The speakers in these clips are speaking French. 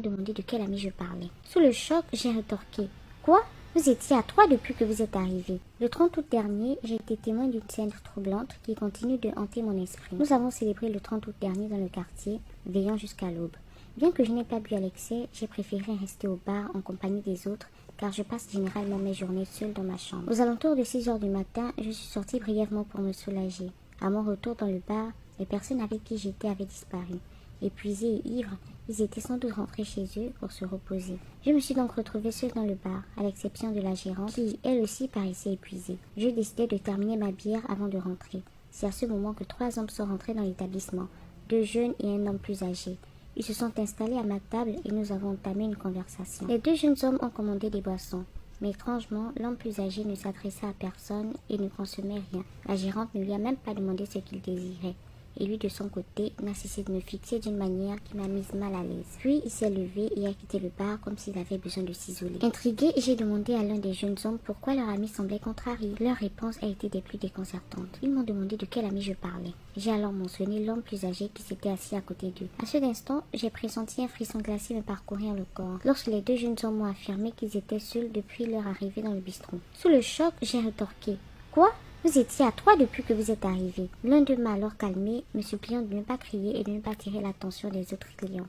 demandé de quel ami je parlais. Sous le choc, j'ai rétorqué. Quoi? Vous étiez à 3 depuis que vous êtes arrivé. Le 30 août dernier, j'ai été témoin d'une scène troublante qui continue de hanter mon esprit. Nous avons célébré le 30 août dernier dans le quartier, veillant jusqu'à l'aube. Bien que je n'ai pas bu à l'excès, j'ai préféré rester au bar en compagnie des autres, car je passe généralement mes journées seule dans ma chambre. Aux alentours de 6 heures du matin, je suis sortie brièvement pour me soulager. À mon retour dans le bar, les personnes avec qui j'étais avaient disparu. Épuisés et ivres, ils étaient sans doute rentrés chez eux pour se reposer. Je me suis donc retrouvée seule dans le bar, à l'exception de la gérante, qui, elle aussi, paraissait épuisée. Je décidai de terminer ma bière avant de rentrer. C'est à ce moment que 3 hommes sont rentrés dans l'établissement, 2 jeunes et un homme plus âgé. Ils se sont installés à ma table et nous avons entamé une conversation. Les 2 jeunes hommes ont commandé des boissons. Mais étrangement, l'homme plus âgé ne s'adressa à personne et ne consommait rien. La gérante ne lui a même pas demandé ce qu'il désirait. Et lui, de son côté, n'a cessé de me fixer d'une manière qui m'a mise mal à l'aise. Puis, il s'est levé et a quitté le bar comme s'il avait besoin de s'isoler. Intriguée, j'ai demandé à l'un des jeunes hommes pourquoi leur ami semblait contrarié. Leur réponse a été des plus déconcertantes. Ils m'ont demandé de quel ami je parlais. J'ai alors mentionné l'homme plus âgé qui s'était assis à côté d'eux. À cet instant, j'ai pressenti un frisson glacé me parcourir le corps, lorsque les 2 jeunes hommes m'ont affirmé qu'ils étaient seuls depuis leur arrivée dans le bistrot. Sous le choc, j'ai rétorqué. Quoi? Vous étiez à 3 depuis que vous êtes arrivé. L'un d'eux m'a alors calmé, me suppliant de ne pas crier et de ne pas attirer l'attention des autres clients.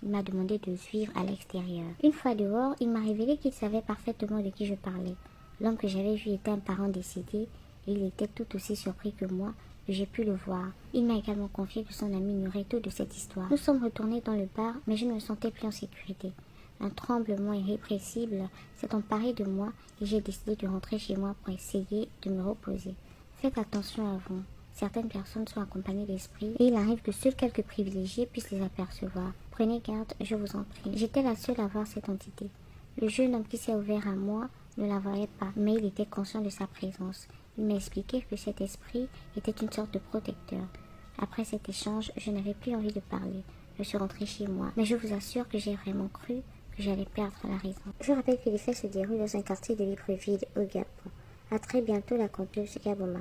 Il m'a demandé de suivre à l'extérieur. Une fois dehors, il m'a révélé qu'il savait parfaitement de qui je parlais. L'homme que j'avais vu était un parent décédé et il était tout aussi surpris que moi que j'ai pu le voir. Il m'a également confié que son ami ignorait tout de cette histoire. Nous sommes retournés dans le bar, mais je ne me sentais plus en sécurité. Un tremblement irrépressible s'est emparé de moi et j'ai décidé de rentrer chez moi pour essayer de me reposer. Faites attention à vous. Certaines personnes sont accompagnées d'esprits et il arrive que seuls quelques privilégiés puissent les apercevoir. Prenez garde, je vous en prie. J'étais la seule à voir cette entité. Le jeune homme qui s'est ouvert à moi ne la voyait pas, mais il était conscient de sa présence. Il m'a expliqué que cet esprit était une sorte de protecteur. Après cet échange, je n'avais plus envie de parler. Je suis rentrée chez moi, mais je vous assure que j'ai vraiment cru que j'allais perdre la raison. Je rappelle que les faits se déroulent dans un quartier de Libreville, au Gabon. À très bientôt, la conteuse Gaboma.